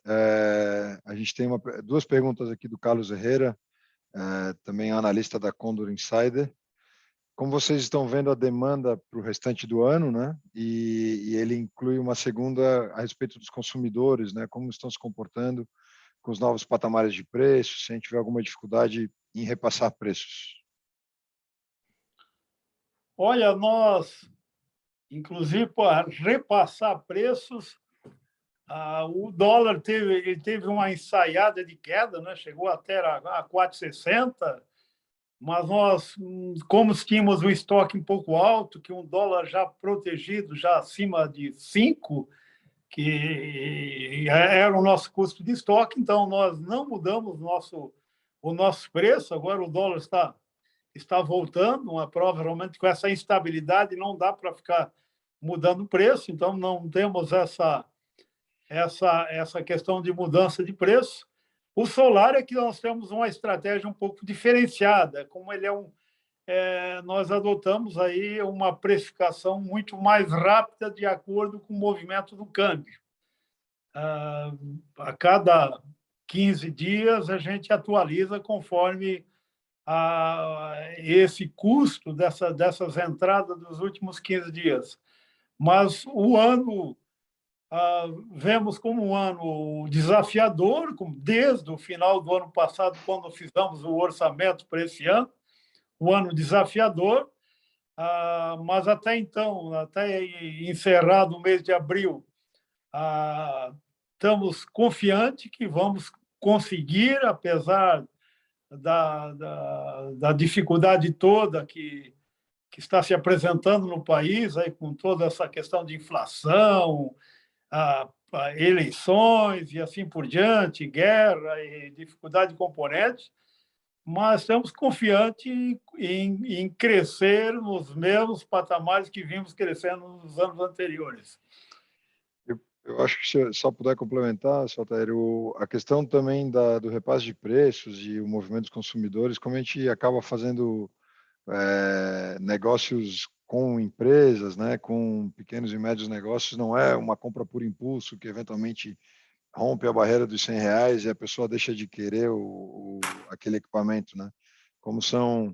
a gente tem 2 perguntas aqui do Carlos Herrera, também analista da Condor Insider. Como vocês estão vendo a demanda para o restante do ano, né? E ele inclui uma segunda a respeito dos consumidores, né? Como estão se comportando com os novos patamares de preços, se a gente vê alguma dificuldade em repassar preços. Olha, nós, inclusive, para repassar preços, o dólar teve uma ensaiada de queda, né? Chegou até a 4,60, mas nós, como tínhamos o estoque um pouco alto, que um dólar já protegido, já acima de 5, que era o nosso custo de estoque, então nós não mudamos o nosso preço. Agora o dólar está voltando, provavelmente com essa instabilidade não dá para ficar mudando o preço, então não temos essa questão de mudança de preço. O solar é que nós temos uma estratégia um pouco diferenciada, como ele nós adotamos aí uma precificação muito mais rápida de acordo com o movimento do câmbio. A cada 15 dias a gente atualiza conforme esse custo dessas entradas dos últimos 15 dias. Mas o ano vemos como um ano desafiador, desde o final do ano passado, quando fizemos o orçamento para esse ano, um ano desafiador, mas até então, até encerrado o mês de abril, estamos confiantes que vamos conseguir, apesar da dificuldade toda que está se apresentando no país, aí, com toda essa questão de inflação, eleições e assim por diante, guerra e dificuldade de componentes, mas estamos confiantes em crescer nos mesmos patamares que vimos crescendo nos anos anteriores. Eu acho que, se só puder complementar, Saltério, a questão também do repasse de preços e o movimento dos consumidores, como a gente acaba fazendo negócios com empresas, né, com pequenos e médios negócios, não é uma compra por impulso que eventualmente rompe a barreira dos R$100 e a pessoa deixa de querer aquele equipamento, né? Como são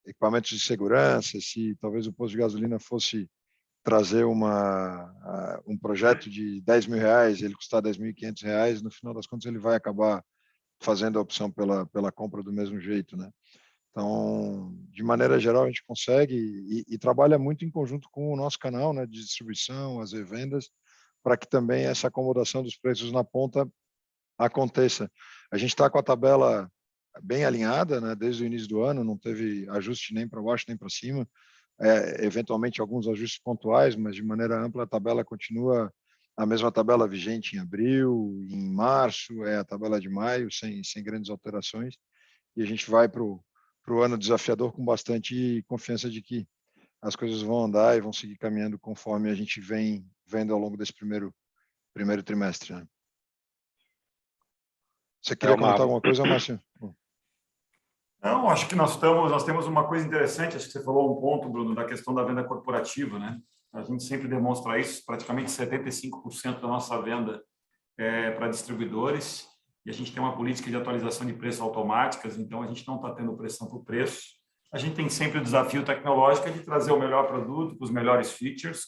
equipamentos de segurança, se talvez o posto de gasolina fosse trazer um projeto de R$10.000, ele custar R$10.500, no final das contas ele vai acabar fazendo a opção pela compra do mesmo jeito, né? Então, de maneira geral, a gente consegue e trabalha muito em conjunto com o nosso canal, né, de distribuição, as revendas, para que também essa acomodação dos preços na ponta aconteça. A gente está com a tabela bem alinhada, né, desde o início do ano, não teve ajuste nem para baixo nem para cima, eventualmente alguns ajustes pontuais, mas de maneira ampla a tabela continua a mesma tabela vigente em abril, em março, a tabela de maio, sem grandes alterações, e a gente vai para o ano desafiador com bastante confiança de que as coisas vão andar e vão seguir caminhando conforme a gente vem vendo ao longo desse primeiro trimestre, né? Você queria comentar alguma coisa, Márcio? Não, acho que nós temos uma coisa interessante, acho que você falou um ponto, Bruno, da questão da venda corporativa, né? A gente sempre demonstra isso, praticamente 75% da nossa venda é para distribuidores, e a gente tem uma política de atualização de preços automáticas, então a gente não está tendo pressão por preço. A gente tem sempre o desafio tecnológico de trazer o melhor produto, com os melhores features,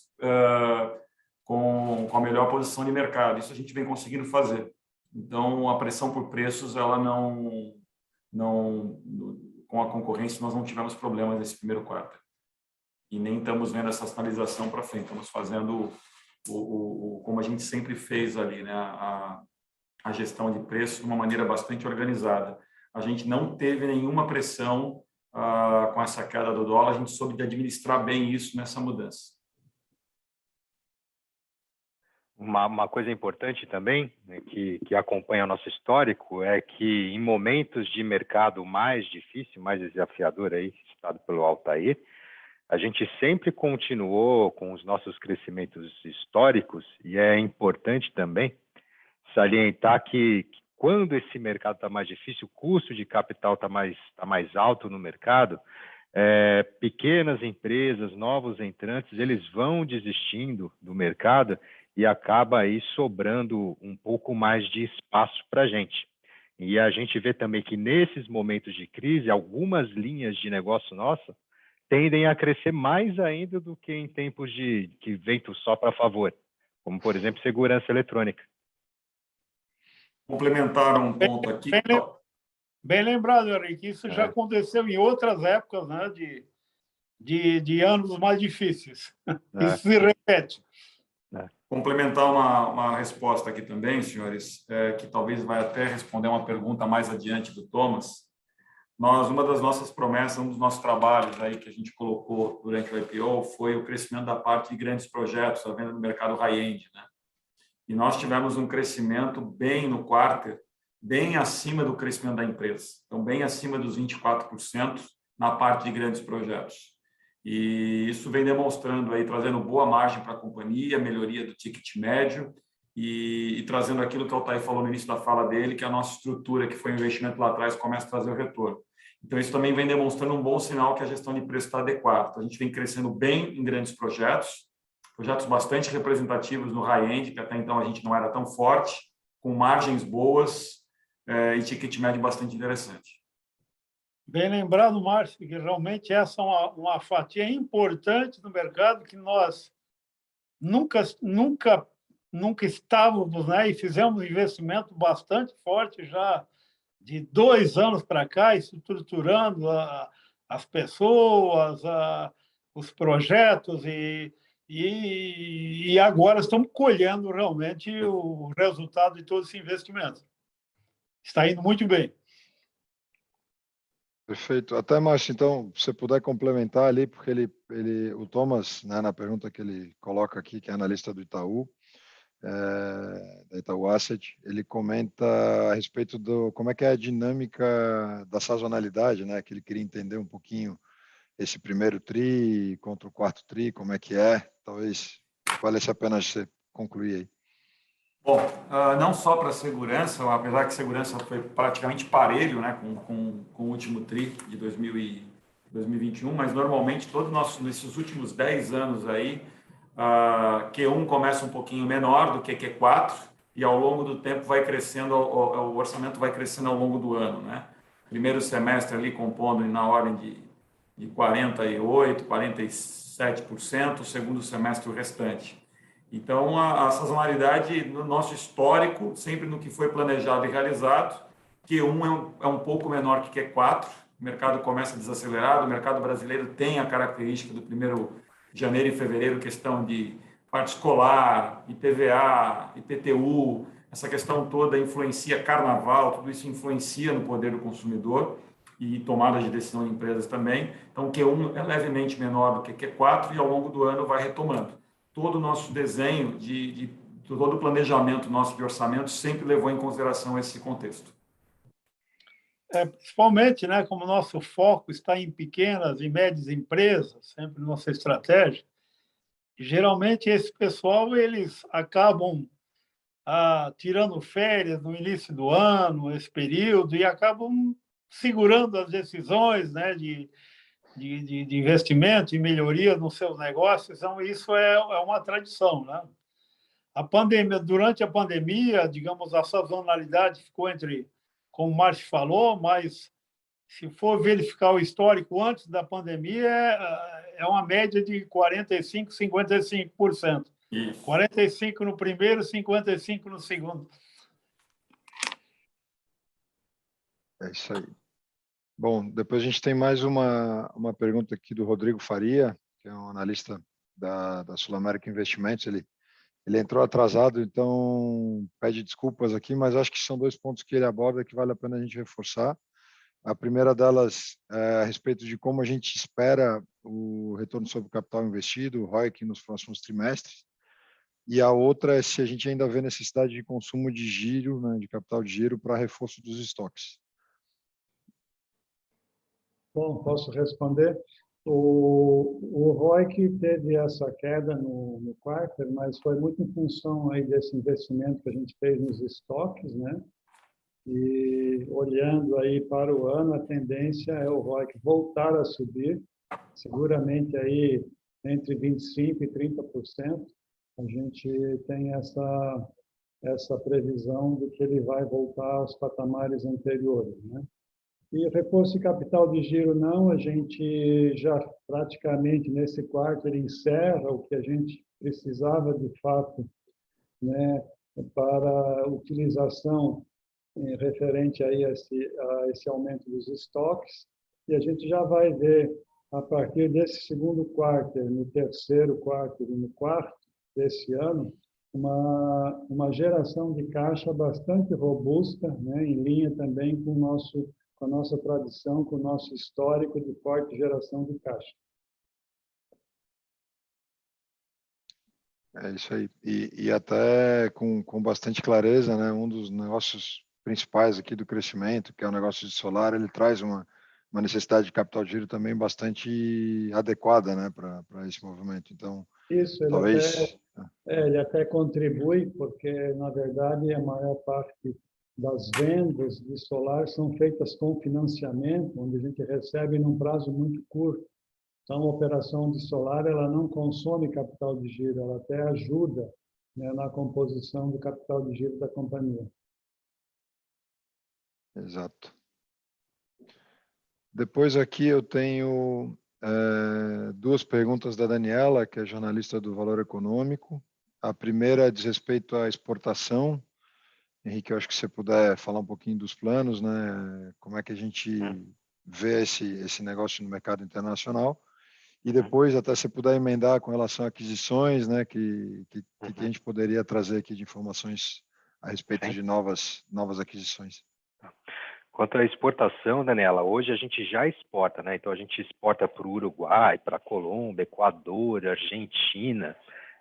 com a melhor posição de mercado. Isso a gente vem conseguindo fazer. Então, a pressão por preços, ela não com a concorrência, nós não tivemos problemas nesse primeiro quarto. E nem estamos vendo essa sinalização para frente. Estamos fazendo como a gente sempre fez ali, né? A gestão de preços de uma maneira bastante organizada. A gente não teve nenhuma pressão com essa queda do dólar, a gente soube administrar bem isso nessa mudança. Uma coisa importante também, né, que acompanha o nosso histórico, é que em momentos de mercado mais difícil, mais desafiador, aí, citado pelo Altair, a gente sempre continuou com os nossos crescimentos históricos, e é importante também salientar que quando esse mercado está mais difícil, o custo de capital está mais alto no mercado, pequenas empresas, novos entrantes, eles vão desistindo do mercado e acaba aí sobrando um pouco mais de espaço para a gente. E a gente vê também que nesses momentos de crise, algumas linhas de negócio nossa tendem a crescer mais ainda do que em tempos de que vento sopra a favor, como, por exemplo, segurança eletrônica. Complementar um ponto aqui. Bem lembrado, Henrique, isso já aconteceu em outras épocas, né, de anos mais difíceis. Isso se repete. Complementar uma resposta aqui também, senhores, que talvez vai até responder uma pergunta mais adiante do Thomas. Uma das nossas promessas, um dos nossos trabalhos aí que a gente colocou durante o IPO foi o crescimento da parte de grandes projetos, a venda no mercado high-end, né? E nós tivemos um crescimento bem no quarter, bem acima do crescimento da empresa. Então, bem acima dos 24% na parte de grandes projetos. E isso vem demonstrando aí, trazendo boa margem para a companhia, melhoria do ticket médio e trazendo aquilo que o Altair falou no início da fala dele, que a nossa estrutura, que foi um investimento lá atrás, começa a trazer o retorno. Então, isso também vem demonstrando um bom sinal que a gestão de preço está adequada. Então, a gente vem crescendo bem em grandes projetos projetos bastante representativos no high-end, que até então a gente não era tão forte, com margens boas e ticket médio bastante interessante. Bem lembrado, Márcio, que realmente essa é uma fatia importante no mercado que nós nunca estávamos, né? E fizemos um investimento bastante forte já de 2 anos para cá, estruturando as pessoas, os projetos e agora estamos colhendo realmente o resultado de todo esse investimento. Está indo muito bem. Perfeito. Até, Márcio, então, se você puder complementar ali, porque o Thomas, né, na pergunta que ele coloca aqui, que é analista do Itaú, da Itaú Asset, ele comenta a respeito como é que é a dinâmica da sazonalidade, né, que ele queria entender um pouquinho esse primeiro TRI contra o quarto TRI, como é que é, talvez valesse a pena você concluir aí. Bom, não só para segurança, apesar que segurança foi praticamente parelho, né, com o último TRI de 2021, mas normalmente nesses últimos 10 anos aí, Q1 começa um pouquinho menor do que Q4 e ao longo do tempo vai crescendo, o orçamento vai crescendo ao longo do ano, né? Primeiro semestre ali compondo na ordem de 48%, 47%, o segundo semestre o restante. Então, a sazonalidade, no nosso histórico, sempre no que foi planejado e realizado, Q1 é um pouco menor que Q4, o mercado começa desacelerado, o mercado brasileiro tem a característica do primeiro de janeiro e fevereiro, questão de parte escolar, IPVA, IPTU, essa questão toda influencia carnaval, tudo isso influencia no poder do consumidor e tomada de decisão de empresas também. Então, Q1 é levemente menor do que Q4 e ao longo do ano vai retomando. Todo o nosso desenho, todo o planejamento nosso de orçamento sempre levou em consideração esse contexto. Principalmente, né, como o nosso foco está em pequenas e médias empresas, sempre nossa estratégia, geralmente esse pessoal eles acabam tirando férias no início do ano, esse período, e acabam segurando as decisões, né, de investimento e melhoria nos seus negócios. Então, isso é uma tradição, né? Durante a pandemia, digamos, a sazonalidade ficou como o Márcio falou, mas se for verificar o histórico antes da pandemia, é uma média de 45%, 55%. Isso. 45% no primeiro, 55% no segundo. É isso aí. Bom, depois a gente tem mais uma pergunta aqui do Rodrigo Faria, que é um analista da Sul América Investimentos. Ele entrou atrasado, então pede desculpas aqui, mas acho que são 2 pontos que ele aborda que vale a pena a gente reforçar. A primeira delas é a respeito de como a gente espera o retorno sobre o capital investido, o ROIC, nos próximos trimestres. E a outra é se a gente ainda vê necessidade de consumo de giro, né, de capital de giro para reforço dos estoques. Bom, posso responder? O ROIC teve essa queda no quarto, mas foi muito em função aí desse investimento que a gente fez nos estoques, né? E olhando aí para o ano, a tendência é o ROIC voltar a subir, seguramente aí entre 25% e 30%. A gente tem essa previsão de que ele vai voltar aos patamares anteriores, né? E reforço de capital de giro não, a gente já praticamente nesse quarto ele encerra o que a gente precisava de fato, né, para utilização referente aí a esse aumento dos estoques, e a gente já vai ver a partir desse segundo quarto, no terceiro quarto e no quarto desse ano, uma geração de caixa bastante robusta, né, em linha também com a nossa tradição, com o nosso histórico de forte geração de caixa. É isso aí. E até com bastante clareza, né, um dos negócios principais aqui do crescimento, que é o negócio de solar, ele traz uma necessidade de capital de giro também bastante adequada, né, para esse movimento. Então, isso, talvez... ele até contribui, porque, na verdade, a maior parte das vendas de solar são feitas com financiamento, onde a gente recebe num prazo muito curto. Então, a operação de solar ela não consome capital de giro, ela até ajuda, né, na composição do capital de giro da companhia. Exato. Depois aqui eu tenho duas perguntas da Daniela, que é jornalista do Valor Econômico. A primeira diz respeito à exportação. Henrique, eu acho que você puder falar um pouquinho dos planos, né? Como é que a gente vê esse negócio no mercado internacional. E depois, até se puder emendar com relação a aquisições, né? Que a gente poderia trazer aqui de informações a respeito de novas aquisições. Quanto à exportação, Daniela, hoje a gente já exporta, né? Então a gente exporta para o Uruguai, para a Colômbia, Equador, Argentina,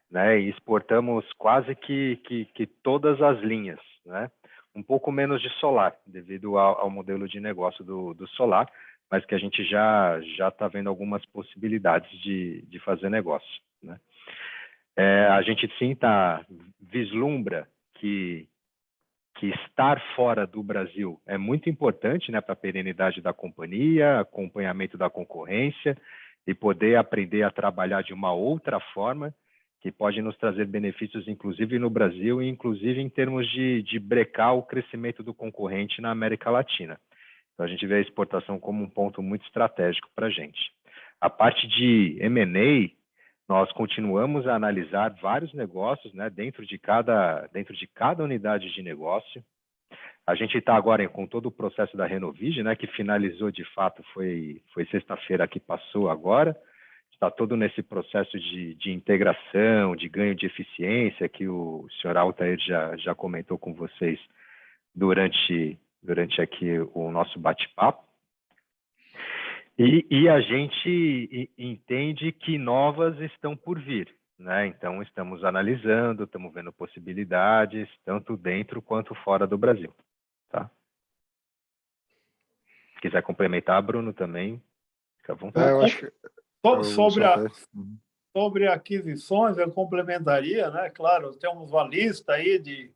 né? E exportamos quase que todas as linhas, né? Um pouco menos de solar, devido ao modelo de negócio do solar, mas que a gente já está vendo algumas possibilidades de fazer negócio, né? A gente sim vislumbra que estar fora do Brasil é muito importante, né, para a perenidade da companhia, acompanhamento da concorrência e poder aprender a trabalhar de uma outra forma que pode nos trazer benefícios, inclusive no Brasil e inclusive em termos de brecar o crescimento do concorrente na América Latina. Então, a gente vê a exportação como um ponto muito estratégico para a gente. A parte de M&A, nós continuamos a analisar vários negócios, né, dentro de cada unidade de negócio. A gente está agora com todo o processo da Renovige, né, que finalizou de fato, foi sexta-feira que passou agora. Está todo nesse processo de integração, de ganho de eficiência, que o senhor Altair já comentou com vocês durante aqui o nosso bate-papo. E a gente entende que novas estão por vir, né? Então, estamos analisando, estamos vendo possibilidades, tanto dentro quanto fora do Brasil. Tá? Se quiser complementar, Bruno, também, fica à vontade. Eu acho que... Sobre aquisições, eu complementaria, né? Claro, temos uma lista aí de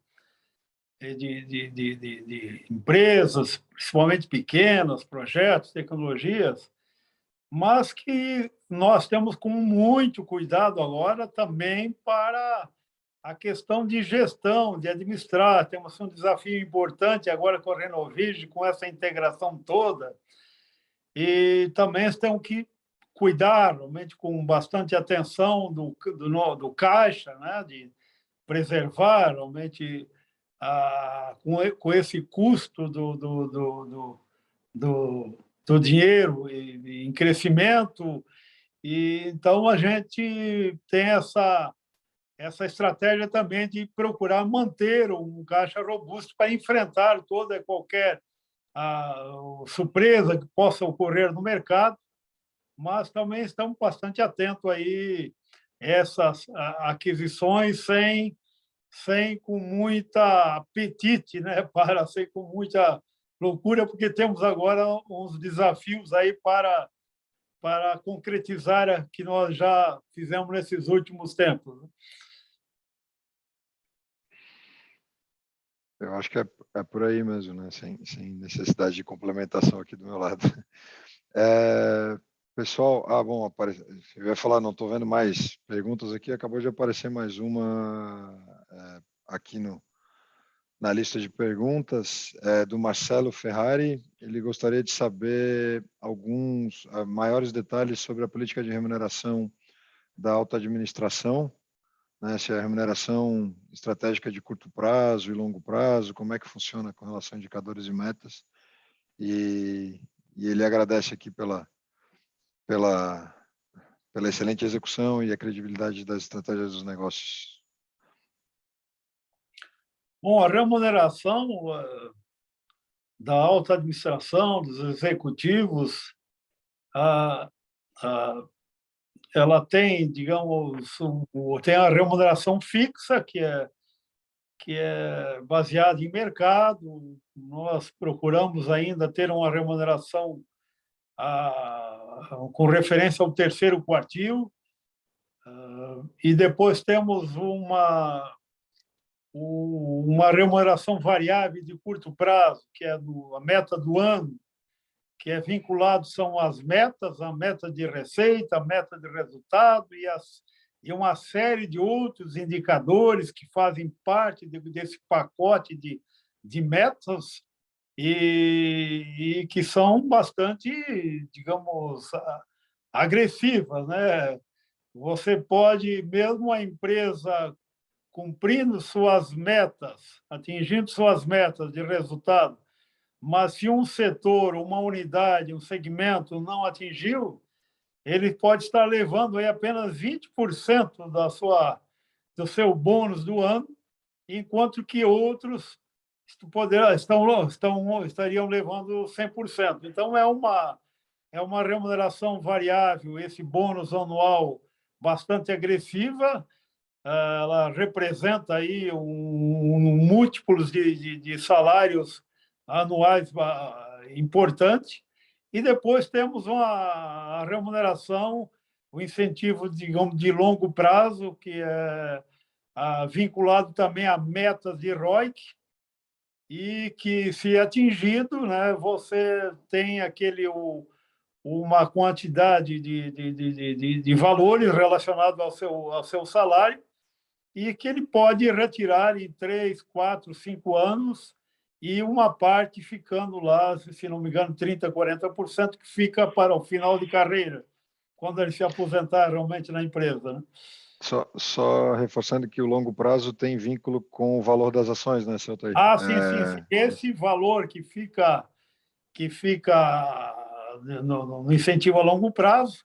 empresas, principalmente pequenas, projetos, tecnologias, mas que nós temos com muito cuidado agora também para a questão de gestão, de administrar. Temos um desafio importante agora com a Renovige, com essa integração toda, e também temos que cuidar, realmente, com bastante atenção do caixa, né? De preservar, realmente, com esse custo do dinheiro em crescimento. E então a gente tem essa estratégia também de procurar manter um caixa robusto para enfrentar toda e qualquer surpresa que possa ocorrer no mercado, mas também estamos bastante atentos aí a essas aquisições sem com muita apetite, né, sem com muita loucura, porque temos agora uns desafios aí para concretizar que nós já fizemos nesses últimos tempos. Eu acho que é por aí mesmo, né? Sem necessidade de complementação aqui do meu lado. Pessoal, bom, eu ia falar, não estou vendo mais perguntas aqui, acabou de aparecer mais uma aqui na lista de perguntas, do Marcelo Ferrari. Ele gostaria de saber alguns maiores detalhes sobre a política de remuneração da alta administração, né, se é a remuneração estratégica de curto prazo e longo prazo, como é que funciona com relação a indicadores e metas. E ele agradece aqui pela excelente execução e a credibilidade das estratégias dos negócios. Bom, a remuneração da alta administração, dos executivos, ela tem, digamos, tem a remuneração fixa, que é baseada em mercado. Nós procuramos ainda ter uma remuneração com referência ao terceiro quartil, e depois temos uma remuneração variável de curto prazo, que é a meta do ano, que é vinculado são as metas, a meta de receita, a meta de resultado e uma série de outros indicadores que fazem parte desse pacote de metas e que são bastante, digamos, agressivas, né? Você pode, mesmo a empresa cumprindo suas metas, atingindo suas metas de resultado, mas se um setor, uma unidade, um segmento não atingiu, ele pode estar levando aí apenas 20% do seu bônus do ano, enquanto que outros estariam levando 100%. Então, é uma remuneração variável, esse bônus anual bastante agressiva, ela representa aí múltiplos de salários anuais importante, e depois temos a remuneração, o incentivo, digamos, de longo prazo, que é vinculado também a metas de ROIC, e que, se atingido, né, você tem uma quantidade de valores relacionados ao seu salário, e que ele pode retirar em 3, 4, 5 anos, e uma parte ficando lá, se não me engano, 30%, 40%, que fica para o final de carreira, quando ele se aposentar realmente na empresa, né? Só reforçando que o longo prazo tem vínculo com o valor das ações, né, seu Taí? Sim. Esse valor que fica no incentivo a longo prazo,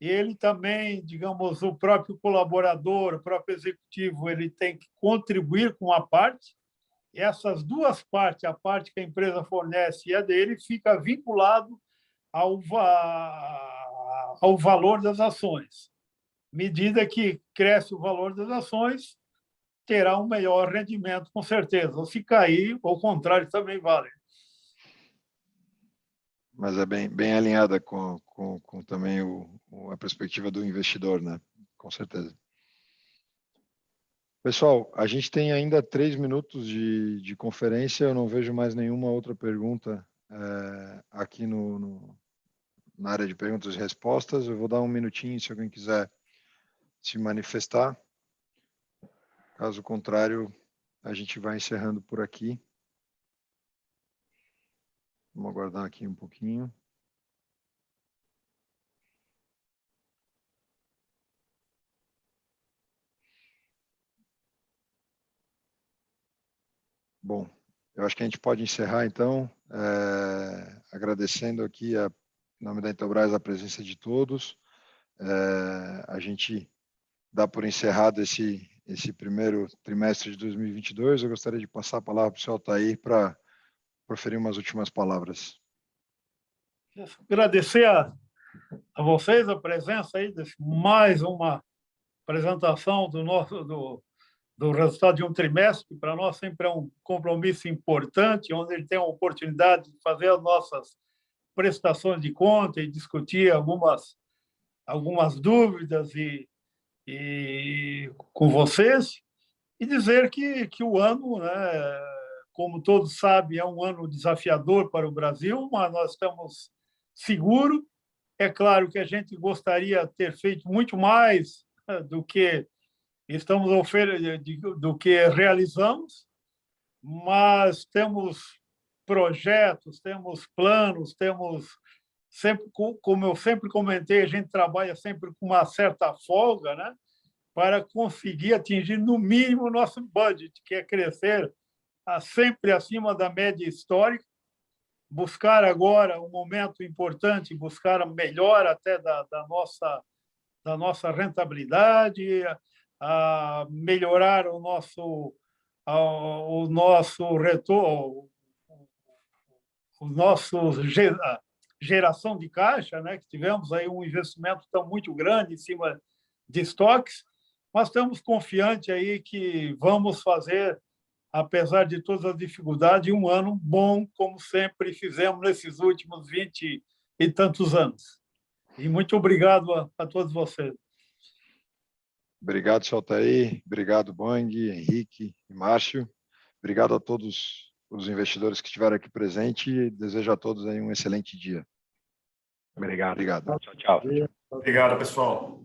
ele também, digamos, o próprio colaborador, o próprio executivo, ele tem que contribuir com a parte. Essas duas partes, a parte que a empresa fornece e a dele, fica vinculado ao valor das ações. Medida que cresce o valor das ações, terá um melhor rendimento, com certeza. Ou se cair, ao contrário, também vale. Mas é bem alinhada com também a perspectiva do investidor, né? Com certeza. Pessoal, a gente tem ainda 3 minutos de conferência. Eu não vejo mais nenhuma outra pergunta aqui na área de perguntas e respostas. Eu vou dar um minutinho se alguém quiser se manifestar. Caso contrário, a gente vai encerrando por aqui. Vamos aguardar aqui um pouquinho. Bom, eu acho que a gente pode encerrar, então, agradecendo aqui, em nome da Intelbras, a presença de todos. A gente dá por encerrado esse primeiro trimestre de 2022. Eu gostaria de passar a palavra para o senhor Altair para proferir umas últimas palavras. Agradecer a vocês a presença aí de mais uma apresentação do resultado de um trimestre, que para nós sempre é um compromisso importante, onde ele tem a oportunidade de fazer as nossas prestações de conta e discutir algumas dúvidas e com vocês, e dizer que o ano, né, como todos sabem, é um ano desafiador para o Brasil, mas nós estamos seguros. É claro que a gente gostaria de ter feito muito mais do que do que realizamos, mas temos projetos, temos planos, temos sempre, como eu sempre comentei, a gente trabalha sempre com uma certa folga, né, para conseguir atingir no mínimo o nosso budget, que é crescer sempre acima da média histórica, buscar agora um momento importante, buscar a melhora até da nossa rentabilidade, a melhorar o nosso retorno, geração de caixa, né? Que tivemos aí um investimento tão muito grande em cima de estoques, mas estamos confiantes aí que vamos fazer, apesar de todas as dificuldades, um ano bom, como sempre fizemos nesses últimos 20 e tantos anos. E muito obrigado a todos vocês. Obrigado, senhor Altair. Obrigado, Bang, Henrique e Márcio. Obrigado a todos os investidores que estiveram aqui presentes e desejo a todos aí um excelente dia. Obrigado. Obrigado. Tchau, tchau. Obrigado, pessoal.